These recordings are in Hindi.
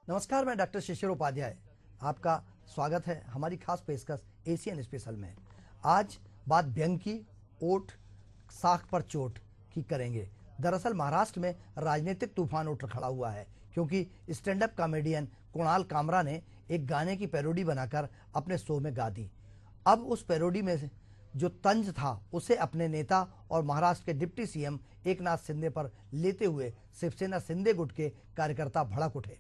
नमस्कार, मैं डॉक्टर शिशिर उपाध्याय। आपका स्वागत है हमारी खास पेशकश एशियन स्पेशल में। आज बात व्यंग की ओट साख पर चोट की करेंगे। दरअसल महाराष्ट्र में राजनीतिक तूफान उठ खड़ा हुआ है, क्योंकि stand up comedian Kunal Kamra ने एक गाने की पैरोडी बनाकर अपने शो में गा दी। अब उस पैरोडी में जो तंज था उसे अपने नेता और महाराष्ट्र के डिप्टी सीएम एकनाथ शिंदे पर लेते हुए शिवसेना शिंदे गुट के कार्यकर्ता भड़क उठे।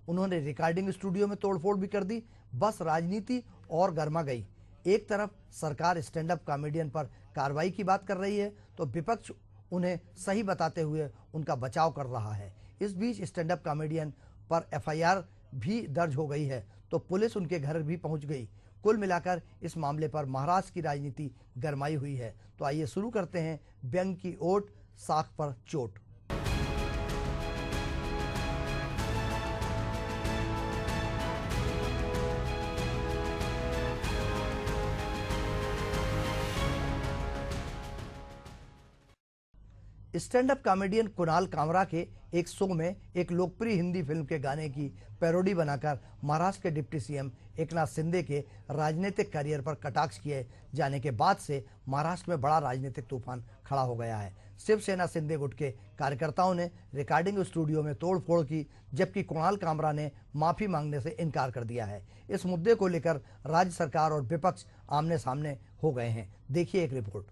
उन्होंने रिकॉर्डिंग स्टूडियो में तोड़फोड़ भी कर दी। बस राजनीति और गर्मा गई। एक तरफ सरकार स्टैंड अप कॉमेडियन पर कार्रवाई की बात कर रही है, तो विपक्ष उन्हें सही बताते हुए उनका बचाव कर रहा है। इस बीच स्टैंड अप कॉमेडियन पर एफआईआर भी दर्ज हो गई है, तो पुलिस उनके घर भी पहुंच गई। कुल मिलाकर इस मामले पर महाराष्ट्र की राजनीति गरमाई हुई है। तो आइए शुरू करते हैं व्यंग की ओट साख पर चोट। Stand up comedian Kunal Kamra के एक शो में एक लोकप्रिय हिंदी फिल्म के गाने की पैरोडी बनाकर महाराष्ट्र के डिप्टी सीएम एकनाथ शिंदे के राजनीतिक करियर पर कटाक्ष किए जाने के बाद से महाराष्ट्र में बड़ा राजनीतिक तूफान खड़ा हो गया है। शिवसेना शिंदे गुट के कार्यकर्ताओं ने रिकॉर्डिंग स्टूडियो में तोड़फोड़ की, जबकि कुणाल कामरा ने माफी मांगने से इनकार कर दिया है। इस मुद्दे को लेकर राज्य सरकार और विपक्ष आमने सामने हो गए हैं। देखिए एक रिपोर्ट।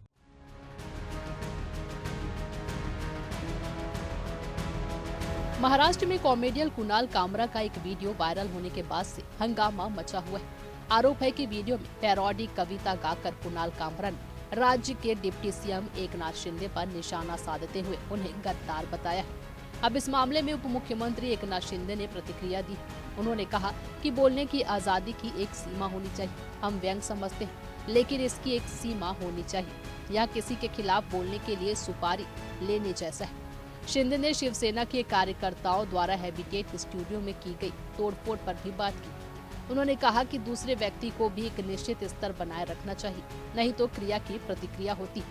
महाराष्ट्र में कॉमेडियन कुणाल कामरा का एक वीडियो वायरल होने के बाद से हंगामा मचा हुआ है। आरोप है कि वीडियो में पैरोडी कविता गाकर कुणाल कामरा ने राज्य के डिप्टी सीएम एकनाथ शिंदे पर निशाना साधते हुए उन्हें गद्दार बताया है। अब इस मामले में उप मुख्यमंत्री एकनाथ शिंदे ने प्रतिक्रिया दी। उन्होंने कहा कि बोलने की आजादी की एक सीमा होनी चाहिए। हम व्यंग समझते हैं, लेकिन इसकी एक सीमा होनी चाहिए। यह किसी के खिलाफ बोलने के लिए सुपारी लेने जैसा है। शिंदे ने शिवसेना के कार्यकर्ताओं द्वारा हैबिटेट स्टूडियो में की गई तोड़फोड़ पर भी बात की। उन्होंने कहा कि दूसरे व्यक्ति को भी एक निश्चित स्तर बनाए रखना चाहिए, नहीं तो क्रिया की प्रतिक्रिया होती है।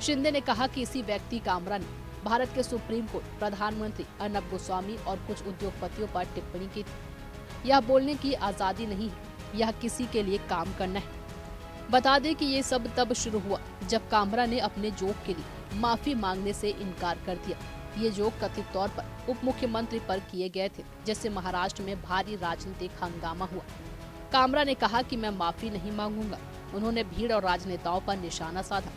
शिंदे ने कहा कि इसी व्यक्ति कामरा ने भारत के सुप्रीम कोर्ट, प्रधानमंत्री अर्नब गोस्वामी और कुछ उद्योगपतियों पर टिप्पणी की थी। यह बोलने की आजादी नहीं है, यह किसी के लिए काम करना है। बता दें कि ये सब तब शुरू हुआ जब कामरा ने अपने जोक के लिए माफी मांगने से इनकार कर दिया। ये जोक कथित तौर पर उप मुख्यमंत्री पर किए गए थे, जिससे महाराष्ट्र में भारी राजनीतिक हंगामा हुआ। कामरा ने कहा कि मैं माफी नहीं मांगूंगा। उन्होंने भीड़ और राजनेताओं पर निशाना साधा।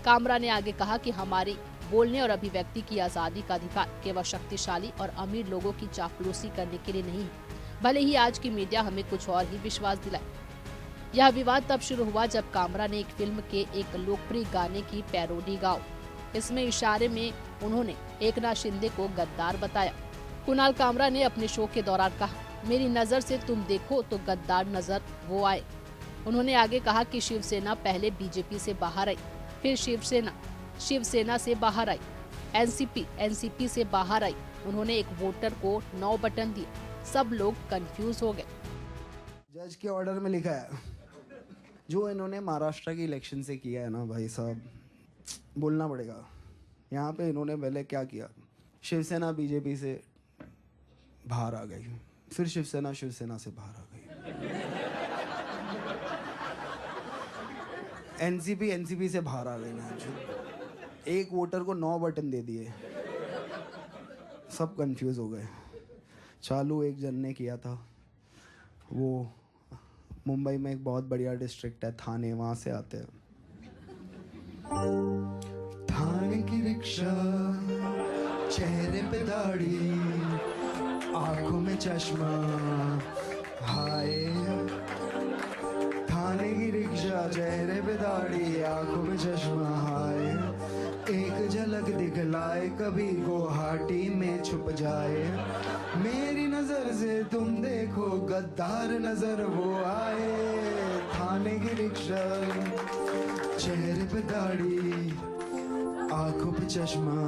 कामरा ने आगे कहा कि हमारी बोलने और अभिव्यक्ति की आजादी का अधिकार केवल शक्तिशाली और अमीर लोगों की चापलूसी करने के लिए नहीं है, भले ही आज की मीडिया हमें कुछ और ही विश्वास दिलाए। यह विवाद तब शुरू हुआ जब कामरा ने एक फिल्म के एक लोकप्रिय गाने की पैरोडी गाओ। इसमें इशारे में उन्होंने एकनाथ शिंदे को गद्दार बताया। कुणाल कामरा ने अपने शो के दौरान कहा, मेरी नजर से तुम देखो तो गद्दार नजर वो आए। उन्होंने आगे कहा कि शिवसेना पहले बीजेपी से बाहर आई, फिर शिवसेना से बाहर आई, एनसीपी से बाहर आई। उन्होंने एक वोटर को 9 बटन दिए। सब लोग कंफ्यूज हो गए। जज के ऑर्डर में लिखा है, जो इन्होंने महाराष्ट्र की इलेक्शन से किया है ना भाई साहब, बोलना पड़ेगा। यहाँ पे इन्होंने पहले क्या किया, शिवसेना बीजेपी से बाहर आ गई, फिर शिवसेना से बाहर आ गई, एनसीपी से बाहर आ गई ना। एक वोटर को 9 बटन दे दिए, सब कंफ्यूज हो गए। चालू एक जन ने किया था, वो मुंबई में एक बहुत बढ़िया डिस्ट्रिक्ट है थाने, वहां से आते हैं। थाने की रिक्शा, चेहरे पे दाढ़ी, आंखों में चश्मा, हाय। थाने की रिक्शा, चेहरे पे दाढ़ी, आंखों में चश्मा, हाय। एक झलक दिखलाए, कभी गुवाहाटी में छुप जाए। मेरी नजर से तुम देखो, गद्दार नजर वो आए। थाने की रिक्शा, चेहरे पे दाढ़ी, आंखों पे चश्मा,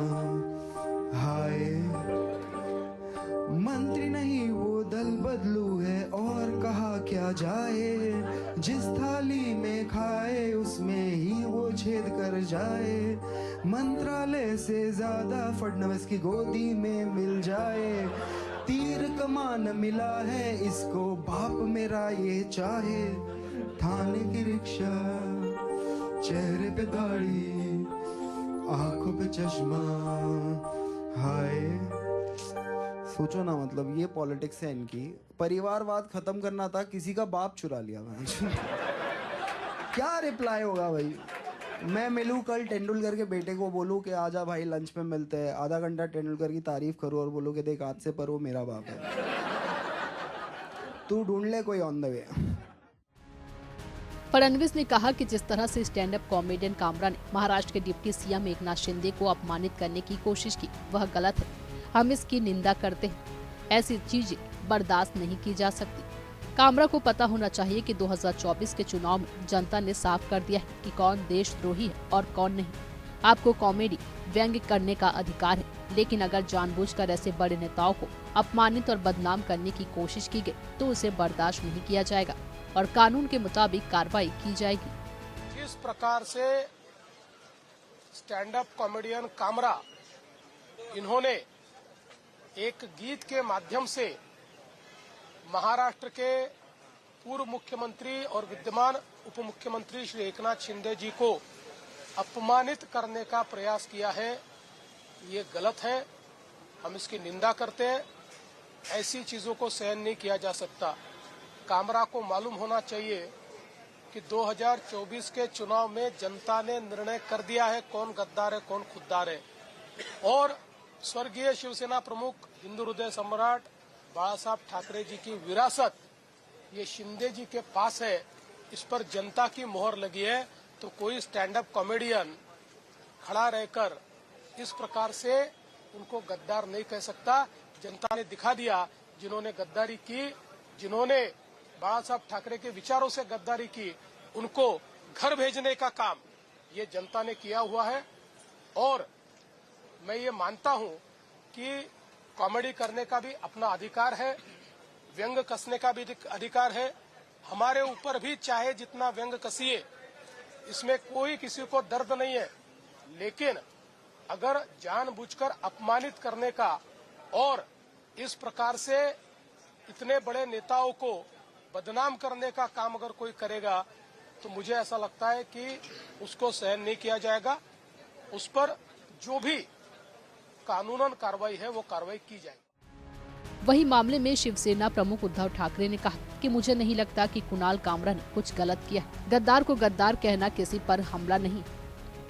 हाय। मंत्री नहीं वो दल बदलू है, और कहा क्या जाए। जिस थाली में खाए उसमें ही वो छेद कर जाए। मंत्रालय से ज्यादा फडणवीस की गोदी में मिल जाए। तीर कमान मिला है इसको, बाप मेरा ये चाहे। थाने की रिक्शा, चेहरे पे दाढ़ी, आंखों पे चश्मा, हाय। सोचो ना, मतलब ये पॉलिटिक्स है इनकी। परिवारवाद खत्म करना था, किसी का बाप चुरा लिया भाई। क्या रिप्लाई होगा भाई? मैं मिलूं कल तेंदुलकर के बेटे को, बोलूं कि आजा भाई लंच पे मिलते हैं, आधा घंटा तेंदुलकर की तारीफ करूं और बोलूं कि देख आज से पर वो मेरा बाप है, तू ढूंढ ले कोई ऑन द वे। फडणवीस ने कहा कि जिस तरह से स्टैंड अप कॉमेडियन कामरा ने महाराष्ट्र के डिप्टी सीएम एकनाथ शिंदे को अपमानित करने की कोशिश की, वह गलत है। हम इसकी निंदा करते हैं। ऐसी चीजें बर्दाश्त नहीं की जा सकती। कामरा को पता होना चाहिए कि 2024 के चुनाव में जनता ने साफ कर दिया है कि कौन देशद्रोही है और कौन नहीं। आपको कॉमेडी व्यंग्य करने का अधिकार है, लेकिन अगर जानबूझकर ऐसे बड़े नेताओं को अपमानित और बदनाम करने की कोशिश की गई तो उसे बर्दाश्त नहीं किया जाएगा और कानून के मुताबिक कार्रवाई की जाएगी। जिस प्रकार से स्टैंड अप कॉमेडियन कामरा इन्होंने एक गीत के माध्यम से महाराष्ट्र के पूर्व मुख्यमंत्री और विद्यमान उप मुख्यमंत्री श्री एकनाथ शिंदे जी को अपमानित करने का प्रयास किया है, ये गलत है। हम इसकी निंदा करते हैं। ऐसी चीजों को सहन नहीं किया जा सकता। कामरा को मालूम होना चाहिए कि 2024 के चुनाव में जनता ने निर्णय कर दिया है कौन गद्दार है कौन खुद्दार है, और स्वर्गीय शिवसेना प्रमुख हिंदू हृदय सम्राट बाला साहब ठाकरे जी की विरासत ये शिंदे जी के पास है। इस पर जनता की मोहर लगी है, तो कोई स्टैंड अप कॉमेडियन खड़ा रहकर इस प्रकार से उनको गद्दार नहीं कह सकता। जनता ने दिखा दिया, जिन्होंने गद्दारी की, जिन्होंने बाला साहब ठाकरे के विचारों से गद्दारी की, उनको घर भेजने का काम ये जनता ने किया हुआ है। और मैं ये मानता हूं कि कॉमेडी करने का भी अपना अधिकार है, व्यंग कसने का भी अधिकार है। हमारे ऊपर भी चाहे जितना व्यंग कसिए, इसमें कोई किसी को दर्द नहीं है, लेकिन अगर जानबूझकर अपमानित करने का और इस प्रकार से इतने बड़े नेताओं को बदनाम करने का काम अगर कोई करेगा तो मुझे ऐसा लगता है कि उसको सहन नहीं किया जाएगा। उस पर जो भी कानूनन कार्रवाई है वो कार्रवाई की जाएगी। वही मामले में शिवसेना प्रमुख उद्धव ठाकरे ने कहा कि मुझे नहीं लगता कि कुणाल कामरा ने कुछ गलत किया। गद्दार को गद्दार कहना किसी पर हमला नहीं।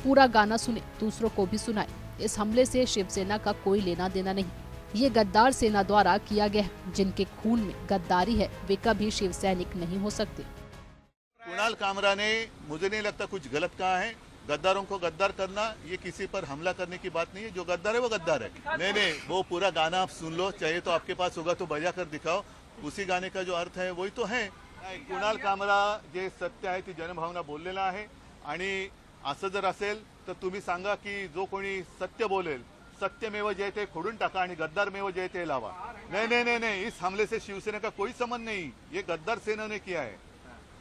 पूरा गाना सुने, दूसरों को भी सुनाए। इस हमले से शिवसेना का कोई लेना देना नहीं। ये गद्दार सेना द्वारा किया गया है। जिनके खून में गद्दारी है वे कभी शिव सैनिक नहीं हो सकते। कुणाल कामरा ने मुझे नहीं लगता कुछ गलत कहा है। गद्दारों को गद्दार करना ये किसी पर हमला करने की बात नहीं है। जो गद्दार है वो गद्दार है। नहीं, वो पूरा गाना आप सुन लो, चाहे तो आपके पास होगा तो बजा कर दिखाओ। उसी गाने का जो अर्थ है वही तो है। कुणाल कामरा जे सत्य आहे ती जनभावना बोललेला आहे आणि असं जर असेल तर तुम्ही सांगा की जो कोणी सत्य बोलेल, सत्यमेव जयते खोडून टाका आणि गद्दारमेव जयते लावा। नहीं, इस हमले से शिवसेना का कोई संबंध नहीं। ये गद्दार सेना ने किया है,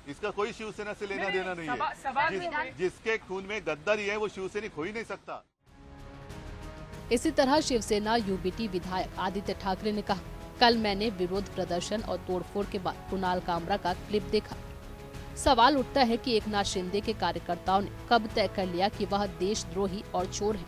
इसका कोई शिवसेना से लेना देना नहीं है। जिसके खून में गद्दारी है वो शिवसैनिक हो ही नहीं सकता। इसी तरह शिवसेना यूबीटी विधायक आदित्य ठाकरे ने कहा, कल मैंने विरोध प्रदर्शन और तोड़फोड़ के बाद कुणाल कामरा का क्लिप देखा। सवाल उठता है कि एकनाथ शिंदे के कार्यकर्ताओं ने कब तय कर लिया कि वह देशद्रोही और चोर है,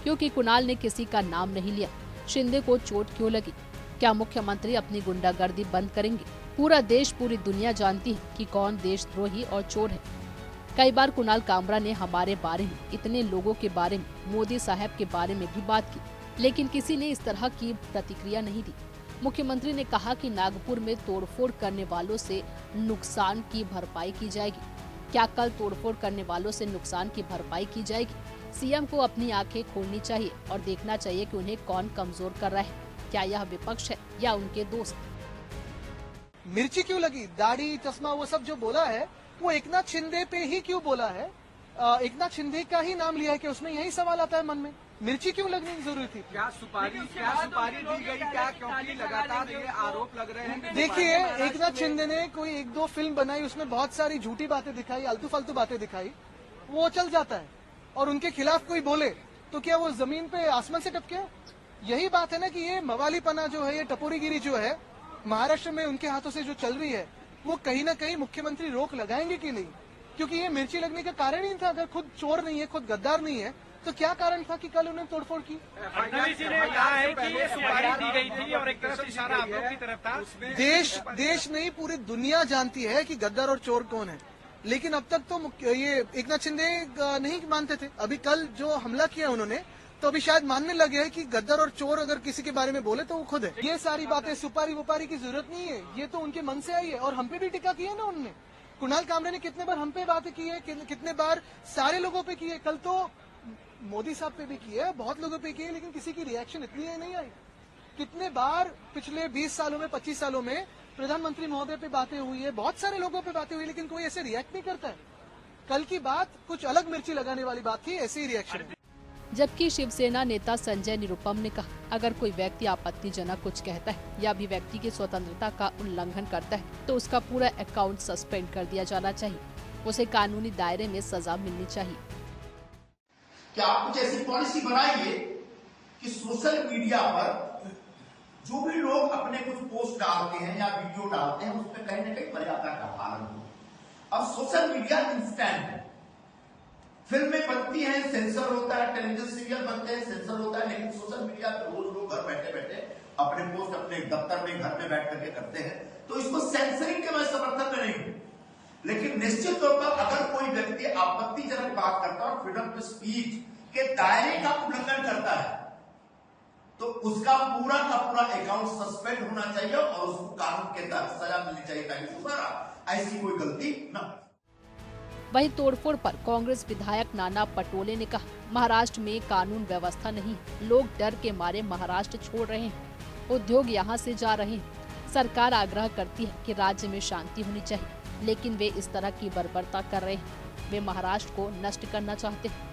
क्योंकि कुणाल ने किसी का नाम नहीं लिया। शिंदे को चोट क्यों लगी? क्या मुख्यमंत्री अपनी गुंडागर्दी बंद करेंगे? पूरा देश, पूरी दुनिया जानती है कि कौन देशद्रोही और चोर है। कई बार कुणाल कामरा ने हमारे बारे में, इतने लोगों के बारे में, मोदी साहब के बारे में भी बात की, लेकिन किसी ने इस तरह की प्रतिक्रिया नहीं दी। मुख्यमंत्री ने कहा कि नागपुर में तोड़फोड़ करने वालों से नुकसान की भरपाई की जाएगी। क्या कल तोड़फोड़ करने वालों से नुकसान की भरपाई की जाएगी? सीएम को अपनी आंखें खोलनी चाहिए और देखना चाहिए कि उन्हें कौन कमजोर कर रहा है। क्या यह विपक्ष है या उनके दोस्त? मिर्ची क्यों लगी, दाढ़ी, चश्मा, वो सब जो बोला है वो एकनाथ शिंदे पे ही क्यों बोला है? एकनाथ शिंदे का ही नाम लिया है कि उसमें यही सवाल आता है मन में। मिर्ची क्यों लगनी जरूरी थी? क्या सुपारी दी गई क्या? क्योंकि लगातार ये आरोप लग रहे हैं। देखिए, एकनाथ शिंदे ने कोई 1-2 फिल्म बनाई, उसमें बहुत सारी झूठी बातें दिखाई, आलतू फालतू बातें दिखाई, वो चल जाता है। और उनके खिलाफ कोई बोले तो क्या वो जमीन पे आसमान से टपके? यही बात है ना कि ये मवालीपना जो है, ये टपोरीगिरी जो है महाराष्ट्र में उनके हाथों से जो चल रही है, वो कहीं ना कहीं मुख्यमंत्री रोक लगाएंगे कि नहीं? क्योंकि ये मिर्ची लगने का कारण ही था। अगर खुद चोर नहीं है, खुद गद्दार नहीं है, तो क्या कारण था कि कल उन्हें तोड़फोड़ की? फडणवीस जी ने कहा है कि ये सुपारी दी गई थी और एक तरफ से इशारा आप लोग की तरफ था। देश नहीं, पूरी दुनिया जानती है कि गद्दार और चोर कौन है, लेकिन अब तक तो ये एकनाथ शिंदे नहीं मानते थे। अभी कल जो हमला किया उन्होंने, तो अभी शायद मानने लगे हैं कि गद्दार और चोर अगर किसी के बारे में बोले तो वो खुद है। ये सारी बातें सुपारी वुपारी की जरूरत नहीं है, ये तो उनके मन से आई है। और हम पे भी टिक्का की है ना उन्होंने। कुणाल कामरे ने कितने बार हम पे बातें की है, कितने बार सारे लोगों पे की है। कल तो मोदी साहब पे भी की है, बहुत लोगों पे की है, लेकिन किसी की रिएक्शन इतनी नहीं आई। कितने बार पिछले 20 सालों में, 25 सालों में प्रधानमंत्री महोदय पे बातें हुई है, बहुत सारे लोगों पे बातें हुई, लेकिन कोई ऐसे रिएक्ट नहीं करता है। कल की बात कुछ अलग मिर्ची लगाने वाली बात थी, ऐसे ही रिएक्शन है। जबकि शिवसेना नेता संजय निरुपम ने कहा, अगर कोई व्यक्ति आपत्तिजनक कुछ कहता है या अभिव्यक्ति की स्वतंत्रता का उल्लंघन करता है तो उसका पूरा अकाउंट सस्पेंड कर दिया जाना चाहिए। उसे कानूनी दायरे में सजा मिलनी चाहिए। क्या आप कुछ ऐसी पॉलिसी बनाइए कि सोशल मीडिया पर जो भी लोग अपने कुछ पोस्ट डालते हैं या वीडियो डालते हैं उसमें कहीं ना कहीं मर्यादा का पालन हो। अब सोशल मीडिया इंस्टेंट है, फिल्में बनती हैं, सेंसर होता है, टेलीविजन सीरियल बनते हैं, सेंसर होता है, लेकिन सोशल मीडिया पर रोज लोग घर बैठे बैठे अपने पोस्ट अपने दफ्तर में, घर में बैठ करके करते हैं। तो इसको सेंसरिंग के मैं समर्थन में नहीं हूं, लेकिन निश्चित तौर पर अगर कोई व्यक्ति आपत्तिजनक बात करता है और फ्रीडम ऑफ स्पीच के दायरे का उल्लंघन करता है तो उसका पूरा का पूरा अकाउंट सस्पेंड होना चाहिए और उसको कानून के तहत सजा मिलनी चाहिए ताकि दोबारा ऐसी कोई गलती न। वहीं तोड़फोड़ पर कांग्रेस विधायक नाना पटोले ने कहा, महाराष्ट्र में कानून व्यवस्था नहीं, लोग डर के मारे महाराष्ट्र छोड़ रहे हैं, उद्योग यहां से जा रहे हैं। सरकार आग्रह करती है कि राज्य में शांति होनी चाहिए, लेकिन वे इस तरह की बर्बरता कर रहे हैं। वे महाराष्ट्र को नष्ट करना चाहते हैं।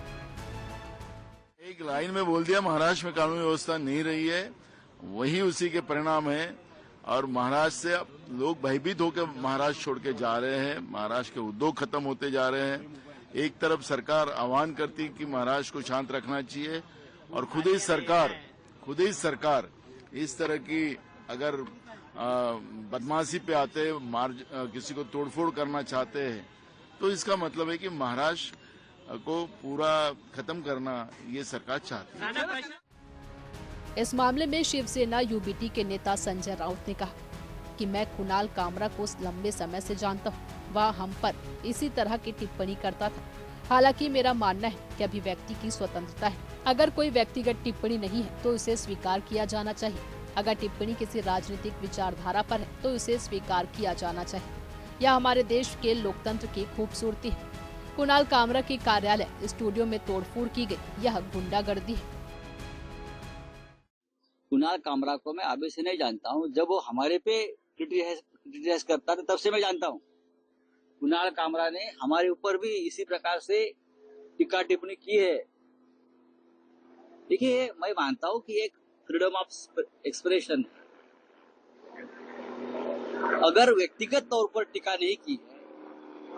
एक लाइन में बोल दिया महाराष्ट्र में कानून व्यवस्था नहीं रही है, वही उसी के परिणाम है। और महाराष्ट्र से अब लोग भयभीत होकर महाराष्ट्र छोड़ के जा रहे हैं, महाराष्ट्र के उद्योग खत्म होते जा रहे हैं। एक तरफ सरकार आह्वान करती है कि महाराष्ट्र को शांत रखना चाहिए और खुद ही सरकार इस तरह की अगर बदमाशी पे आते किसी को तोड़फोड़ करना चाहते हैं तो इसका मतलब है कि महाराष्ट्र को पूरा खत्म करना ये सरकार चाहती है। इस मामले में शिवसेना यूबीटी के नेता संजय राउत ने कहा कि मैं कुणाल कामरा को लंबे समय से जानता हूं, वह हम पर इसी तरह की टिप्पणी करता था। हालांकि मेरा मानना है कि अभिव्यक्ति की स्वतंत्रता है, अगर कोई व्यक्तिगत टिप्पणी नहीं है तो इसे स्वीकार किया जाना चाहिए। अगर टिप्पणी किसी राजनीतिक विचारधारा पर है तो इसे स्वीकार किया जाना चाहिए। यह हमारे देश के लोकतंत्र की खूबसूरती है। कुणाल कामरा के कार्यालय स्टूडियो में तोड़फोड़ की गई, यह गुंडागर्दी है। कुणाल कामरा को मैं अभी से नहीं जानता हूँ, जब वो हमारे पे क्रिटिसाइज करता था तब से मैं जानता हूँ। कुणाल कामरा ने हमारे ऊपर भी इसी प्रकार से टीका टिप्पणी की है। देखिए, मैं मानता हूँ कि एक फ्रीडम ऑफ एक्सप्रेशन है। अगर व्यक्तिगत तौर पर टीका नहीं की है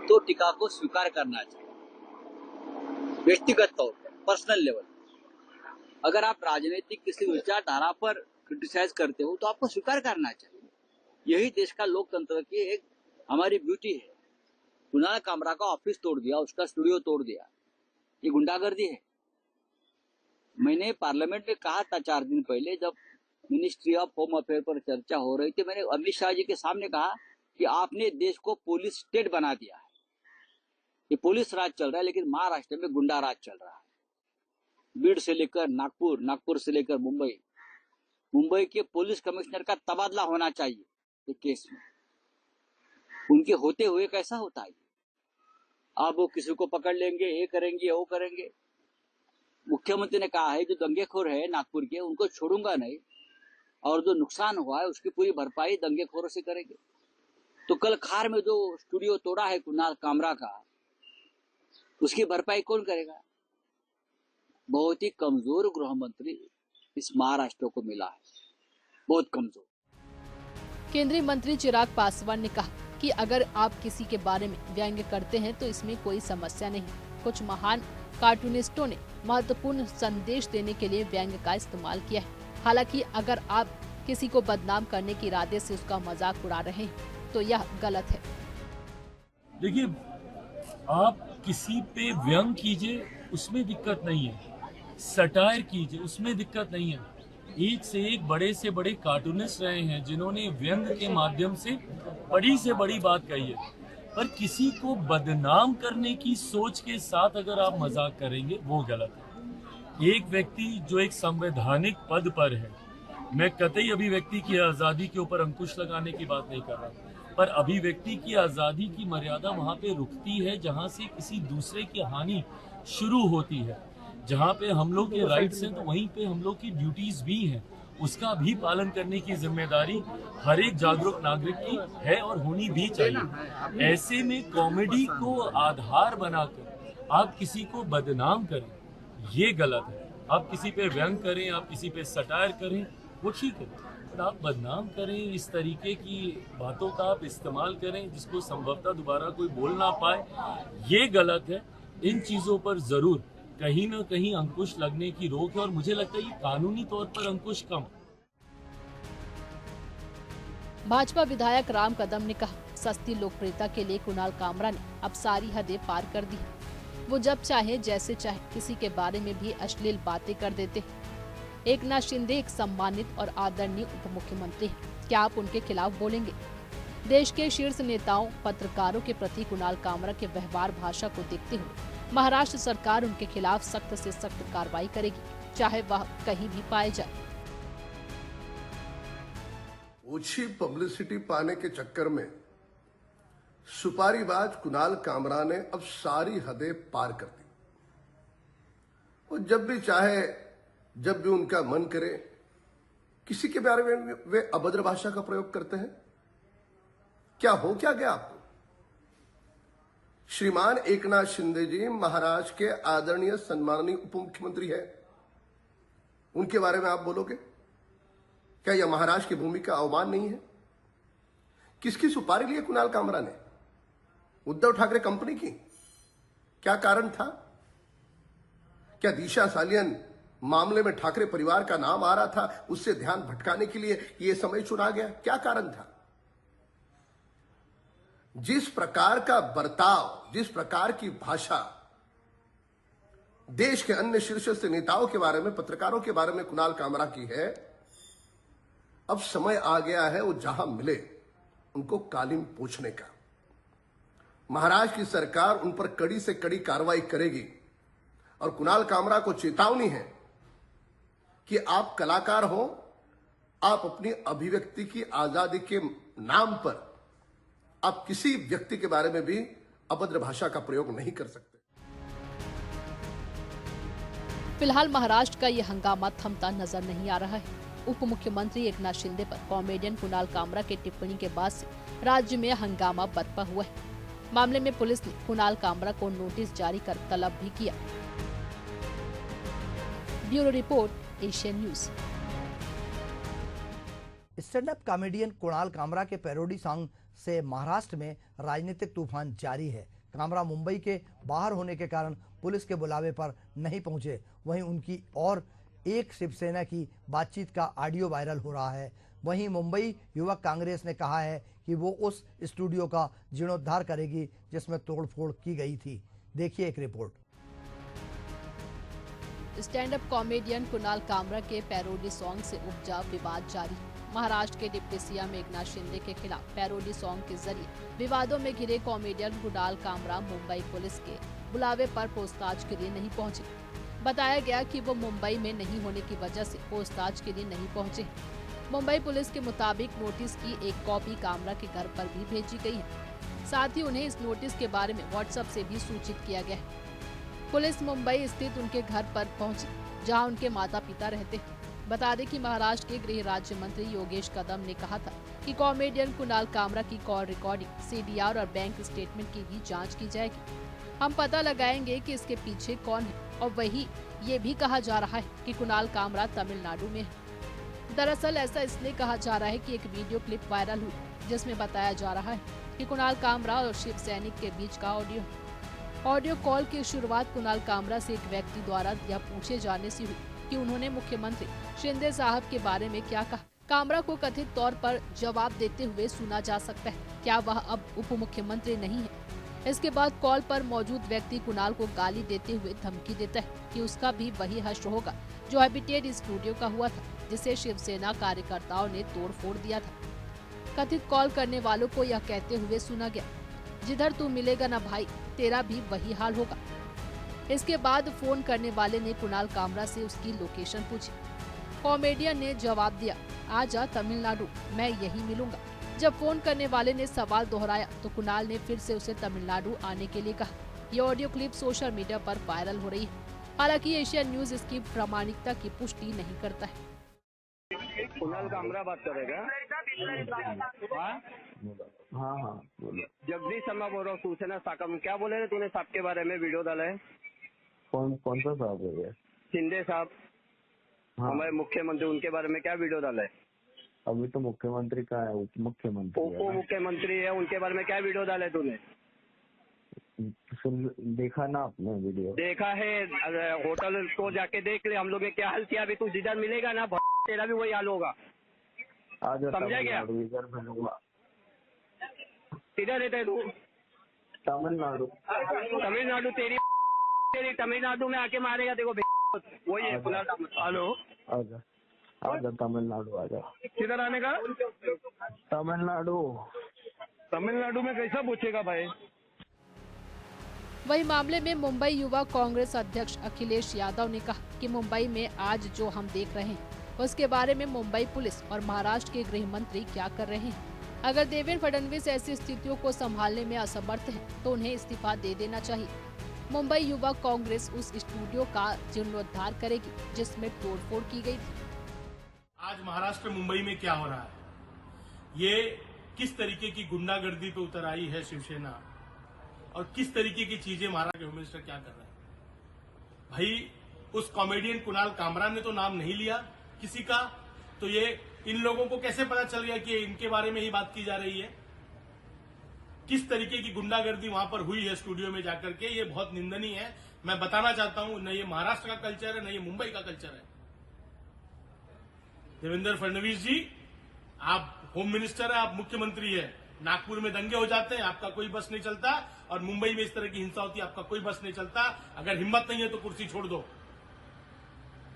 तो टीका को स्वीकार करना चाहिए। व्यक्तिगत तौर पर, पर्सनल लेवल, अगर आप राजनीतिक किसी विचारधारा पर क्रिटिसाइज करते हो तो आपको स्वीकार करना चाहिए। यही देश का लोकतंत्र की एक हमारी ब्यूटी है। कुणाल कामरा का ऑफिस तोड़ दिया, उसका स्टूडियो तोड़ दिया, ये गुंडागर्दी है। मैंने पार्लियामेंट में कहा था 4 दिन पहले, जब मिनिस्ट्री ऑफ होम अफेयर पर चर्चा हो रही थी, मैंने अमित शाह जी के सामने कहा कि आपने देश को पुलिस स्टेट बना दिया है। ये पुलिस राज चल रहा है, लेकिन महाराष्ट्र में गुंडा राज चल रहा है। बीड से लेकर नागपुर, नागपुर से लेकर मुंबई, मुंबई के पुलिस कमिश्नर का तबादला होना चाहिए ये केस में। उनके होते हुए कैसा होता है? अब वो किसी को पकड़ लेंगे, ये करेंगे, वो करेंगे। मुख्यमंत्री ने कहा है जो दंगेखोर है नागपुर के, उनको छोड़ूंगा नहीं, और जो नुकसान हुआ है उसकी पूरी भरपाई दंगेखोरों से करेंगे। तो कल खार में जो स्टूडियो तोड़ा है कुणाल कामरा का, उसकी भरपाई कौन करेगा? बहुत ही कमजोर गृह मंत्री इस महाराष्ट्र को मिला है, बहुत कमजोर। केंद्रीय मंत्री चिराग पासवान ने कहा कि अगर आप किसी के बारे में व्यंग्य करते हैं तो इसमें कोई समस्या नहीं। कुछ महान कार्टूनिस्टों ने महत्वपूर्ण संदेश देने के लिए व्यंग का इस्तेमाल किया है। हालांकि अगर आप किसी को बदनाम करने के इरादे से उसका मजाक उड़ा रहे हैं तो यह गलत है। देखिए, आप किसी पे व्यंग कीजिए, उसमें दिक्कत नहीं है, सटायर कीजिए, उसमें दिक्कत नहीं है। एक से एक बड़े से बड़े कार्टूनिस्ट रहे हैं जिन्होंने व्यंग के माध्यम से बड़ी से बड़ी बात कही है, पर किसी को बदनाम करने की सोच के साथ अगर आप मजाक करेंगे वो गलत है। एक व्यक्ति जो एक संवैधानिक पद पर है, मैं कतई अभिव्यक्ति की आज़ादी के ऊपर अंकुश लगाने की बात नहीं कर रहा, पर अभिव्यक्ति की आज़ादी की मर्यादा वहाँ पे रुकती है जहाँ से किसी दूसरे की हानि शुरू होती है। जहाँ पे हम लोग के राइट्स हैं तो वहीं पे हम लोग की ड्यूटीज भी हैं, उसका भी पालन करने की जिम्मेदारी हर एक जागरूक नागरिक की है और होनी भी चाहिए। ऐसे में कॉमेडी को आधार बनाकर आप किसी को बदनाम करें, ये गलत है। आप किसी पे व्यंग करें, आप किसी पे सटायर करें, वो ठीक है, पर आप बदनाम करें, इस तरीके की बातों का आप इस्तेमाल करें जिसको संभवतः दोबारा कोई बोल ना पाए, ये गलत है। इन चीज़ों पर ज़रूर कहीं ना कहीं अंकुश लगने की रोक है और मुझे लगता है ये कानूनी तौर पर अंकुश कम। भाजपा विधायक राम कदम ने कहा, सस्ती लोकप्रियता के लिए कुणाल कामरा ने अब सारी हदें पार कर दी। वो जब चाहे जैसे चाहे किसी के बारे में भी अश्लील बातें कर देते। एकनाथ शिंदे एक सम्मानित और आदरणीय उप मुख्यमंत्री हैं। क्या आप उनके खिलाफ बोलेंगे? देश के शीर्ष नेताओं, पत्रकारों के प्रति कुणाल कामरा के व्यवहार भाषा को देखते हुए महाराष्ट्र सरकार उनके खिलाफ सख्त से सख्त कार्रवाई करेगी, चाहे वह कहीं भी पाए जाए। ओछी पब्लिसिटी पाने के चक्कर में सुपारीबाज कुणाल कामरा ने अब सारी हदें पार कर दी। वो जब भी चाहे, जब भी उनका मन करे, किसी के बारे में वे अभद्र भाषा का प्रयोग करते हैं। क्या हो क्या गया आपको? श्रीमान एकनाथ शिंदे जी महाराष्ट्र के आदरणीय सम्माननीय उप मुख्यमंत्री है, उनके बारे में आप बोलोगे? क्या यह महाराष्ट्र की भूमि का अवमान नहीं है? किसकी सुपारी ली कुणाल कामरा ने? उद्धव ठाकरे कंपनी की? क्या कारण था? क्या दिशा सालियन मामले में ठाकरे परिवार का नाम आ रहा था, उससे ध्यान भटकाने के लिए यह समय चुना गया? क्या कारण था? जिस प्रकार का बर्ताव, जिस प्रकार की भाषा देश के अन्य शीर्षस्थ नेताओं के बारे में, पत्रकारों के बारे में कुणाल कामरा की है, अब समय आ गया है वो जहां मिले उनको कालीन पोंछने का। महाराष्ट्र की सरकार उन पर कड़ी से कड़ी कार्रवाई करेगी और कुणाल कामरा को चेतावनी है कि आप कलाकार हो, आप अपनी अभिव्यक्ति की आजादी के नाम पर आप किसी व्यक्ति के बारे में भी अभद्र भाषा का प्रयोग नहीं कर सकते। फिलहाल महाराष्ट्र का ये हंगामा थमता नजर नहीं आ रहा है। उप मुख्यमंत्री एकनाथ शिंदे पर कॉमेडियन कुणाल कामरा की टिप्पणी के बाद से राज्य में हंगामा बरपा हुआ है। मामले में पुलिस ने कुणाल कामरा को नोटिस जारी कर तलब भी किया। Bureau report, Asian news. Stand up comedian Kunal Kamra के पैरोडी सॉन्ग से महाराष्ट्र में राजनीतिक तूफान जारी है। कामरा मुंबई के बाहर होने के कारण पुलिस के बुलावे पर नहीं पहुंचे। वहीं उनकी और एक शिवसेना की बातचीत का ऑडियो वायरल हो रहा है। वहीं मुंबई युवक कांग्रेस ने कहा है कि वो उस स्टूडियो का जीर्णोद्धार करेगी जिसमें तोड़फोड़ की गई थी। देखिए एक report. Stand up comedian Kunal Kamra के पैरोडी सॉन्ग से उपजा विवाद जारी। महाराष्ट्र के डिप्टी सीएम एकनाथ शिंदे के खिलाफ पैरोडी सॉन्ग के जरिए विवादों में घिरे कॉमेडियन कुणाल कामरा मुंबई पुलिस के बुलावे पर पूछताछ के लिए नहीं पहुंचे। बताया गया कि वो मुंबई में नहीं होने की वजह से पूछताछ के लिए नहीं पहुंचे। मुंबई पुलिस के मुताबिक नोटिस की एक कॉपी कामरा के घर पर भी भेजी गई है। साथ ही उन्हें इस नोटिस के बारे में व्हाट्सएप से भी सूचित किया गया है। पुलिस मुंबई स्थित उनके घर पर पहुंची, जहां उनके माता पिता रहते हैं। बता दें कि महाराष्ट्र के गृह राज्य मंत्री योगेश कदम ने कहा था कि कॉमेडियन कुणाल कामरा की कॉल रिकॉर्डिंग, सीडीआर और बैंक स्टेटमेंट की भी जांच की जाएगी। हम पता लगाएंगे कि इसके पीछे कौन है। और वही ये भी कहा जा रहा है कि कुणाल कामरा तमिलनाडु में है। दरअसल ऐसा इसलिए कहा जा रहा है कि एक वीडियो क्लिप वायरल हुई जिसमें बताया जा रहा है कि कुणाल कामरा और शिव सैनिक के बीच का ऑडियो। ऑडियो कॉल की शुरुआत कुणाल कामरा से एक व्यक्ति द्वारा यह पूछे जाने से हुई कि उन्होंने मुख्यमंत्री शिंदे साहब के बारे में क्या कहा। कामरा को कथित तौर पर जवाब देते हुए सुना जा सकता है, क्या वह अब उप मुख्यमंत्री नहीं है। इसके बाद कॉल पर मौजूद व्यक्ति कुणाल को गाली देते हुए धमकी देता है कि उसका भी वही हश्र होगा जो हैबिटेट स्टूडियो का हुआ था, जिसे शिवसेना कार्यकर्ताओं ने तोड़फोड़ दिया था। कथित कॉल करने वालों को यह कहते हुए सुना गया, जिधर तू मिलेगा ना भाई, तेरा भी वही हाल होगा। इसके बाद फोन करने वाले ने कुणाल कामरा से उसकी लोकेशन पूछी। कॉमेडियन ने जवाब दिया, आजा तमिलनाडु, मैं यही मिलूंगा। जब फोन करने वाले ने सवाल दोहराया तो कुणाल ने फिर से उसे तमिलनाडु आने के लिए कहा। यह ऑडियो क्लिप सोशल मीडिया पर वायरल हो रही है। हालांकि एशियन न्यूज इसकी प्रामाणिकता की पुष्टि नहीं करता है। कुणाल कामरा बात करेगा? हाँ बोलो। जगदीश शर्मा बोल रहा हूँ, सूचना शाखा में। क्या बोले थे तूने साहब के बारे में वीडियो डाला है? कौन सा साहब है? शिंदे साहब, हमारे मुख्यमंत्री, उनके बारे में क्या वीडियो डाला है? अभी तो मुख्यमंत्री का है, उप मुख्यमंत्री उप मुख्यमंत्री है, उनके बारे में क्या वीडियो डाला है तूने? देखा ना आपने वीडियो? देखा है, होटल तो जाके देख ले, हम लोग ने क्या हाल किया। अभी तू जिधर मिलेगा ना तेरा भी वही हाल होगा, समझा क्या? किधर रहता है तू? तमिलनाडु। तमिलनाडु तेरी तमिलनाडु में आके मारेगा देखो, वही है। हेलो, आजा तमिलनाडु आजा। किधर आने का? तमिलनाडु में कैसा पूछेगा भाई? वही मामले में मुंबई युवा कांग्रेस अध्यक्ष अखिलेश यादव ने कहा कि मुंबई में आज जो हम देख रहे हैं उसके बारे में मुंबई पुलिस और महाराष्ट्र के गृह मंत्री क्या कर रहे हैं। अगर देवेंद्र फडणवीस ऐसी स्थितियों को संभालने में असमर्थ हैं, तो उन्हें इस्तीफा दे देना चाहिए। मुंबई युवा कांग्रेस उस स्टूडियो का जीर्णोद्धार करेगी जिसमें तोड़फोड़ की गई थी। आज महाराष्ट्र मुंबई में क्या हो रहा है, ये किस तरीके की गुंडागर्दी पे उतर आई है शिवसेना, और किस तरीके की चीजें महाराष्ट्र के होम मिनिस्टर क्या कर रहे हैं। भाई, उस कॉमेडियन कुणाल कामरा ने तो नाम नहीं लिया किसी का, तो ये इन लोगों को कैसे पता चल गया कि इनके बारे में ही बात की जा रही है। किस तरीके की गुंडागर्दी वहां पर हुई है स्टूडियो में जाकर के, ये बहुत निंदनीय है। मैं बताना चाहता हूं, न ये महाराष्ट्र का कल्चर है, न ये मुंबई का कल्चर है। देवेंद्र फडणवीस जी, आप होम मिनिस्टर है, आप मुख्यमंत्री है। नागपुर में दंगे हो जाते हैं, आपका कोई बस नहीं चलता, और मुंबई में इस तरह की हिंसा होती है, आपका कोई बस नहीं चलता। अगर हिम्मत नहीं है तो कुर्सी छोड़ दो।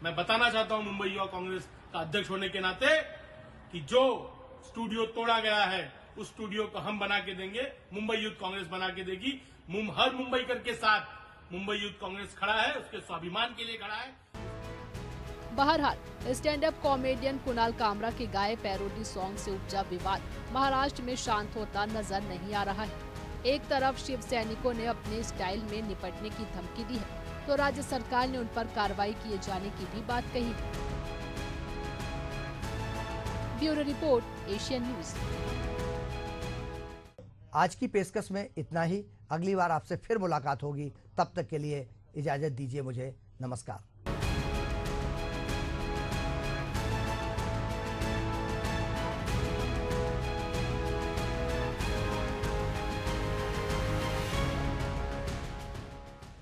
मैं बताना चाहता हूं मुंबई युवा कांग्रेस का अध्यक्ष होने के नाते कि जो स्टूडियो तोड़ा गया है उस स्टूडियो को हम बना के देंगे, मुंबई यूथ कांग्रेस बना के देगी। हर मुंबईकर के साथ मुंबई यूथ कांग्रेस खड़ा है, उसके स्वाभिमान के लिए खड़ा है। बहरहाल, stand up comedian Kunal Kamra के गाए पैरोडी सॉन्ग से उपजा विवाद महाराष्ट्र में शांत होता नजर नहीं आ रहा है। एक तरफ शिव सैनिकों ने अपने स्टाइल में निपटने की धमकी दी है, तो राज्य सरकार ने उन पर कार्रवाई किए जाने की भी बात कही। Bureau report, Asian news. आज की पेशकश में इतना ही। अगली बार आपसे फिर मुलाकात होगी, तब तक के लिए इजाजत दीजिए मुझे। नमस्कार।